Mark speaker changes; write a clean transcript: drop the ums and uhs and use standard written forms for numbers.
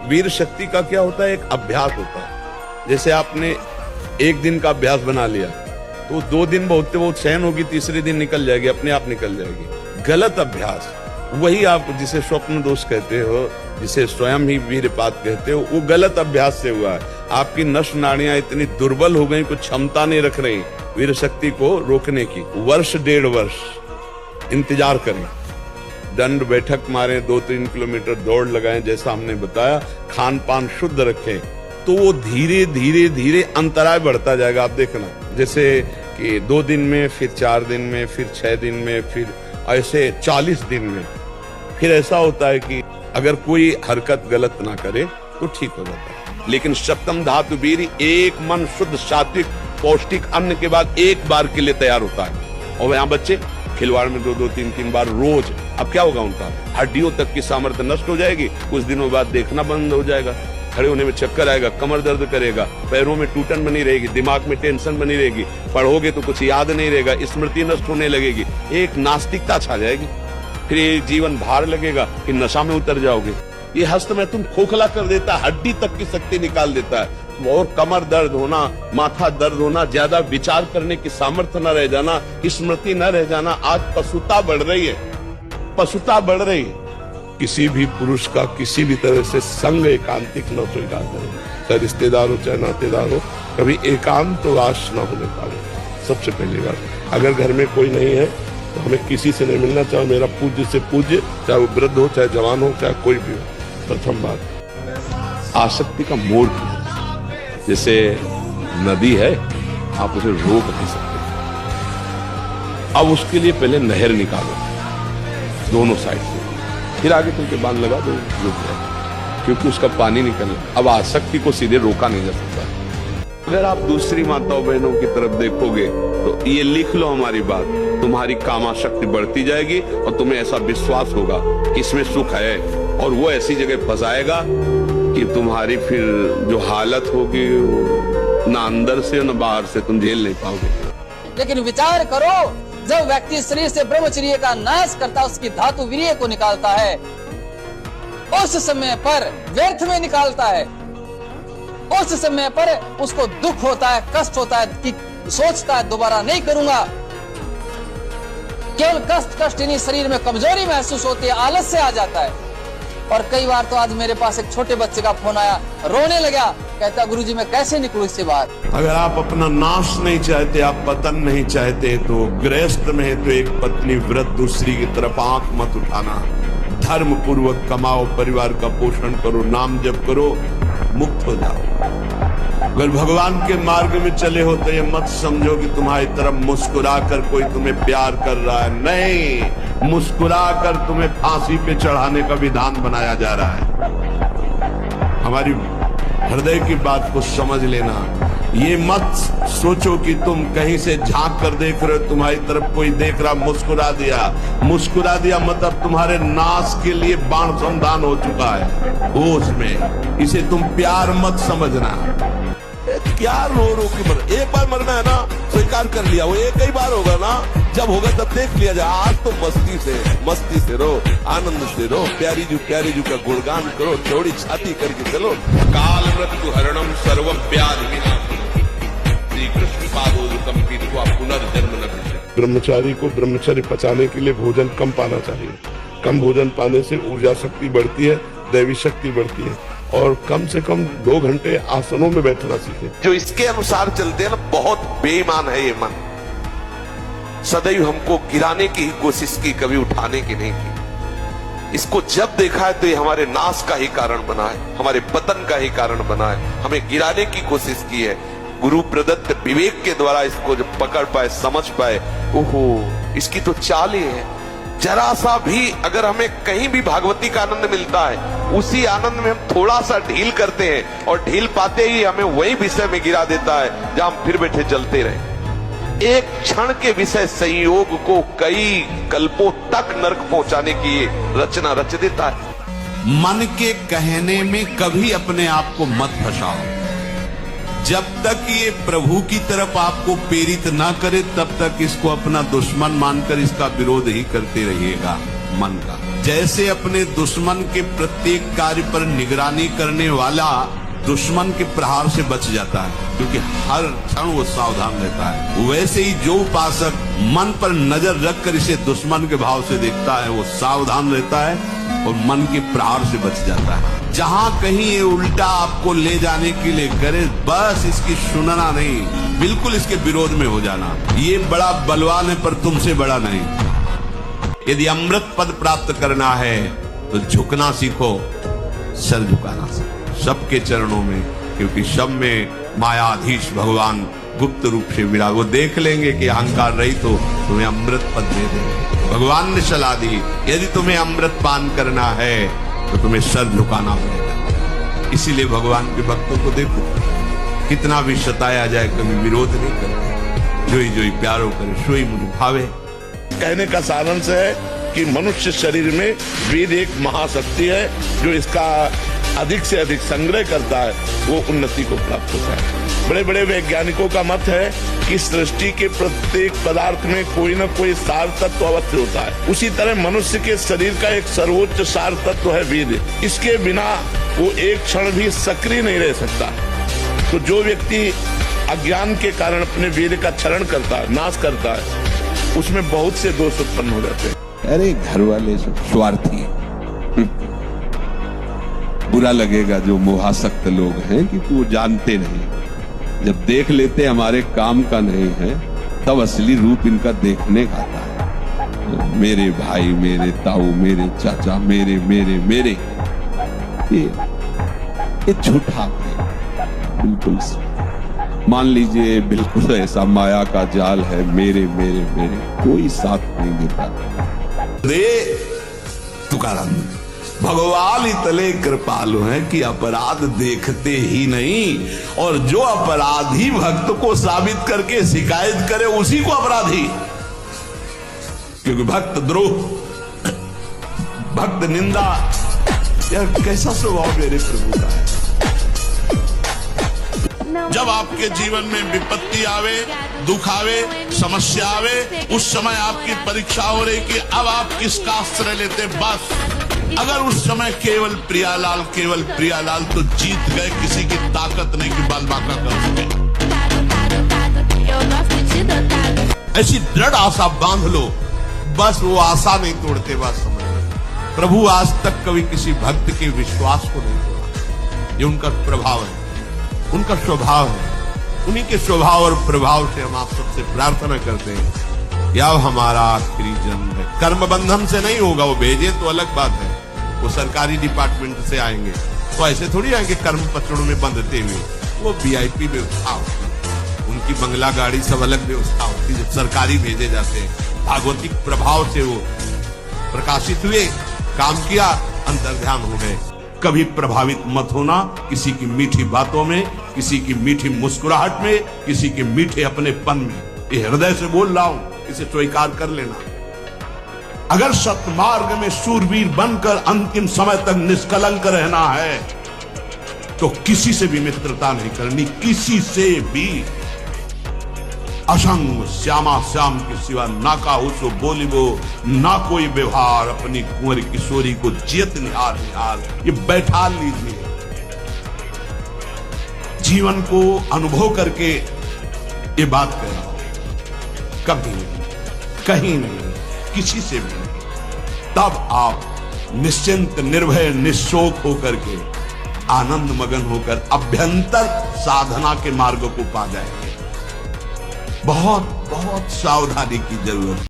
Speaker 1: वीर शक्ति का क्या होता है, एक अभ्यास होता है। जैसे आपने एक दिन का अभ्यास बना लिया तो 2 दिन बहुत सहन होगी, तीसरे दिन निकल जाएगी, अपने आप निकल जाएगी। गलत अभ्यास, वही आप जिसे स्वप्न दोष कहते हो, जिसे स्वयं ही वीरपात कहते हो, वो गलत अभ्यास से हुआ है। आपकी नस नाड़ियां इतनी दुर्बल हो गई, कुछ क्षमता नहीं रख रही वीर शक्ति को रोकने की। वर्ष 1.5 वर्ष इंतजार करें, दंड बैठक मारें, 2-3 किलोमीटर दौड़ लगाएं, जैसा हमने बताया, खान पान शुद्ध रखें, तो वो धीरे धीरे धीरे अंतराय बढ़ता जाएगा। आप देखना, जैसे कि 2 दिन में, फिर 4 दिन में, फिर 6 दिन में, फिर ऐसे 40 दिन में। फिर ऐसा होता है कि अगर कोई हरकत गलत ना करे तो ठीक हो जाता है। लेकिन सप्तम धातु वीर एक मन शुद्ध सात्विक पौष्टिक अन्न के बाद एक बार के लिए तैयार होता है। और यहाँ बच्चे खिलवाड़ में 2-2, 3-3 बार रोज, अब क्या होगा उनका, हड्डियों तक की सामर्थ्य नष्ट हो जाएगी, कुछ दिनों बाद देखना बंद हो जाएगा, खड़े होने में चक्कर आएगा, कमर दर्द करेगा, पैरों में टूटन बनी रहेगी, दिमाग में टेंशन बनी रहेगी, पढ़ोगे तो कुछ याद नहीं रहेगा, स्मृति नष्ट होने लगेगी, एक नास्तिकता छा जाएगी, फिर ये जीवन भार लगेगा, फिर नशा में उतर जाओगे। ये हस्त में तुम खोखला कर देता है, हड्डी तक की शक्ति निकाल देता है, और कमर दर्द होना, माथा दर्द होना, ज्यादा विचार करने की सामर्थ्य न रह जाना, स्मृति न रह जाना। आज पशुता बढ़ रही है, पशुता बढ़ रही है। किसी भी पुरुष का किसी भी तरह से संग एकांतिक न स्वीकार करें, चाहे रिश्तेदार हो चाहे नातेदार हो, कभी एकांतवास न होने पाए। सबसे पहली बात, अगर घर में कोई नहीं है तो हमें किसी से नहीं मिलना, चाहे मेरा पूज्य से पूज्य, चाहे वो वृद्ध हो चाहे जवान हो चाहे कोई भी हो। प्रथम बात, आसक्ति का मोड़, जैसे नदी है, आप उसे रोक नहीं सकते, अब उसके लिए पहले नहर निकालो दोनों साइड से, फिर आगे चल के बांध लगा दो, रुक जाए, क्योंकि उसका पानी निकल। अब आसक्ति को सीधे रोका नहीं जा सकता। अगर आप दूसरी माताओं बहनों की तरफ देखोगे तो ये लिख लो हमारी बात, तुम्हारी कामाशक्ति बढ़ती जाएगी और तुम्हें ऐसा विश्वास होगा कि इसमें सुख है, और वो ऐसी जगह फंसाएगा कि तुम्हारी फिर जो हालत होगी ना अंदर से ना बाहर से तुम झेल नहीं पाओगे।
Speaker 2: लेकिन विचार करो, जब व्यक्ति शरीर से ब्रह्मचर्य का नाश करता, उसकी धातु वीर्य को निकालता है, उस समय पर व्यर्थ में निकालता है, उस समय पर उसको दुख होता है, कष्ट होता है, कि सोचता है दोबारा नहीं करूंगा। केवल कष्ट नहीं, शरीर में कमजोरी महसूस होती है, आलस्य आ जाता है। और कई बार तो आज मेरे पास एक छोटे बच्चे का फोन आया, रोने लगा, कहता गुरुजी मैं कैसे निकलूं इससे बाहर।
Speaker 1: अगर आप अपना नाश नहीं चाहते, आप पतन नहीं चाहते, तो गृहस्थ में है तो एक पत्नी व्रत, दूसरी की तरफ आंख मत उठाना, धर्म पूर्वक कमाओ, परिवार का पोषण करो, नाम जप करो, मुक्त हो जाओ। अगर भगवान के मार्ग में चले हो तो ये मत समझो कि तुम्हारी तरफ मुस्कुरा कर कोई तुम्हें प्यार कर रहा है, नहीं, मुस्कुरा कर तुम्हें फांसी पे चढ़ाने का विधान बनाया जा रहा है। हमारी हृदय की बात को समझ लेना, ये मत सोचो कि तुम कहीं से झांक कर देख रहे हो, तुम्हारी तरफ कोई देख रहा, मुस्कुरा दिया मतलब तुम्हारे नाश के लिए बाण संधान हो चुका है होश में। इसे तुम प्यार मत समझना। प्यार रो के मर, एक बार मरना है ना, स्वीकार कर लिया, वो एक ही बार होगा ना, जब होगा तब देख लिया जाए। आज तो मस्ती से रो, आनंद से रो, प्यारी जू का गुणगान करो, चौड़ी छाती करके चलो। काल मृत्यु हरणम सर्व प्यार श्री कृष्ण पादोदकम पीत्वा पुनर्जन्म न विद्यते। ब्रह्मचारी को ब्रह्मचर्य पचाने के लिए भोजन कम पाना चाहिए। कम भोजन पाने से ऊर्जा शक्ति बढ़ती है, दैवी शक्ति बढ़ती है, और कम से कम 2 घंटे आसनों में बैठना सीखे। जो इसके अनुसार चलते हैं ना, बहुत बेईमान है ये मन। सदैव हमको गिराने की ही कोशिश की, कभी उठाने की नहीं की। इसको जब देखा है तो ये हमारे नाश का ही कारण बना है, हमारे पतन का ही कारण बना है, हमें गिराने की कोशिश की है। गुरु प्रदत्त विवेक के द्वारा इसको जब पकड़ पाए, समझ पाए, ओहो इसकी तो चाल ही है। जरा सा भी अगर हमें कहीं भी भागवती का आनंद मिलता है, उसी आनंद में हम थोड़ा सा ढील करते हैं, और ढील पाते ही हमें वही विषय में गिरा देता है जहां हम फिर बैठे चलते रहे। एक क्षण के विषय संयोग को कई कल्पों तक नरक पहुंचाने की रचना रच देता है।
Speaker 3: मन के कहने में कभी अपने आप को मत फंसाओ। जब तक ये प्रभु की तरफ आपको प्रेरित ना करे, तब तक इसको अपना दुश्मन मानकर इसका विरोध ही करते रहिएगा। मन का। जैसे अपने दुश्मन के प्रत्येक कार्य पर निगरानी करने वाला दुश्मन के प्रहार से बच जाता है, क्योंकि हर क्षण वो सावधान रहता है, वैसे ही जो उपासक मन पर नजर रखकर इसे दुश्मन के भाव से देखता है, वो सावधान रहता है और मन के प्रहार से बच जाता है। जहां कहीं ये उल्टा आपको ले जाने के लिए करे, बस इसकी सुनना नहीं, बिल्कुल इसके विरोध में हो जाना। ये बड़ा बलवान है पर तुमसे बड़ा नहीं। यदि अमृत पद प्राप्त करना है तो झुकना सीखो, सर झुकाना सीखो सबके चरणों में, क्योंकि सब में मायाधीश भगवान गुप्त रूप से विराज। वो देख लेंगे कि अहंकार रही तो तुम्हें अमृत पद दे देंगे। भगवान ने सलाह दी, यदि तुम्हें अमृत पान करना है तो तुम्हें सर झुकाना पड़ेगा। इसीलिए भगवान के भक्तों को देखो, कितना भी सताया जाए कभी विरोध नहीं करते, जोई जोई प्यारो करे सोई मुझे भावे।
Speaker 1: कहने का सारांश है कि मनुष्य शरीर में वेद एक महाशक्ति है, जो इसका अधिक से अधिक संग्रह करता है वो उन्नति को प्राप्त होता है। बड़े बड़े वैज्ञानिकों का मत है कि सृष्टि के प्रत्येक पदार्थ में कोई न कोई सार तत्व अवश्य होता है। उसी तरह मनुष्य के शरीर का एक सर्वोच्च सार तत्व है वेद। इसके बिना वो एक क्षण भी सक्रिय नहीं रह सकता। तो जो व्यक्ति अज्ञान के कारण अपने वेद का क्षरण करता है, नाश करता है, उसमें बहुत से दोष उत्पन्न हो जाते हैं।
Speaker 3: अरे घर वाले सब स्वार्थी, बुरा लगेगा जो मोहासक्त लोग हैं, क्योंकि वो जानते नहीं। जब देख लेते हमारे काम का नहीं है, तब असली रूप इनका देखने का आता है। मेरे भाई, मेरे ताऊ, मेरे चाचा, मेरे मेरे मेरे, ये झूठा है बिल्कुल। मान लीजिए बिल्कुल ऐसा माया का जाल है, मेरे मेरे मेरे, कोई साथ नहीं देता। रे तुकाराम, भगवान इतने कृपालु हैं कि अपराध देखते ही नहीं, और जो अपराधी भक्त को साबित करके शिकायत करे उसी को अपराधी। क्योंकि भक्त द्रोह, भक्त निंदा, यह कैसा स्वभाव मेरे प्रभु का है। जब आपके जीवन में विपत्ति आवे, दुख आवे, समस्या आवे, उस समय आपकी परीक्षा हो रही कि अब आप किसका आश्रय लेते। बस अगर उस समय केवल प्रियालाल तो जीत गए, किसी की ताकत नहीं कि बाल बाका कर सके। ऐसी दृढ़ आशा बांध लो, बस वो आशा नहीं तोड़ते। बस समझ, प्रभु आज तक कभी किसी भक्त के विश्वास को नहीं तोड़ा। ये उनका प्रभाव है, उनका स्वभाव है। उन्हीं के स्वभाव और प्रभाव से हम आप सबसे प्रार्थना करते हैं कि अब हमारा आखिरी जन्म है। कर्म बंधन से नहीं होगा, वो भेजे तो अलग बात है, वो सरकारी डिपार्टमेंट से आएंगे, तो ऐसे थोड़ी आएंगे कर्म पत्रों में बंधते हुए। वो वीआईपी व्यवस्था होती, उनकी बंगला गाड़ी सब अलग व्यवस्था होती है। जब सरकारी भेजे जाते हैं, भागवतिक प्रभाव से वो प्रकाशित हुए, काम किया, अंतर्ध्यान हो गए। कभी प्रभावित मत होना किसी की मीठी बातों में, किसी की मीठी मुस्कुराहट में, किसी के मीठे अपनेपन में। ये हृदय से बोल रहा हूं, इसे स्वीकार कर लेना। अगर सत्मार्ग में शूरवीर बनकर अंतिम समय तक निष्कलंक रहना है तो किसी से भी मित्रता नहीं करनी, किसी से भी। असंग श्यामा श्याम के सिवा ना काहू सो बोलिबो, ना कोई व्यवहार, अपनी कुंवर किशोरी को जियत निहार निहार। ये बैठा लीजिए, जीवन को अनुभव करके ये बात कह रहा हूं। कभी नहीं, कहीं नहीं, किसी से भी नहीं। तब आप निश्चिंत, निर्भय, निशोक होकर के, आनंद मगन होकर अभ्यंतर साधना के मार्ग को पा जाएंगे। बहुत बहुत सावधानी की जरूरत है।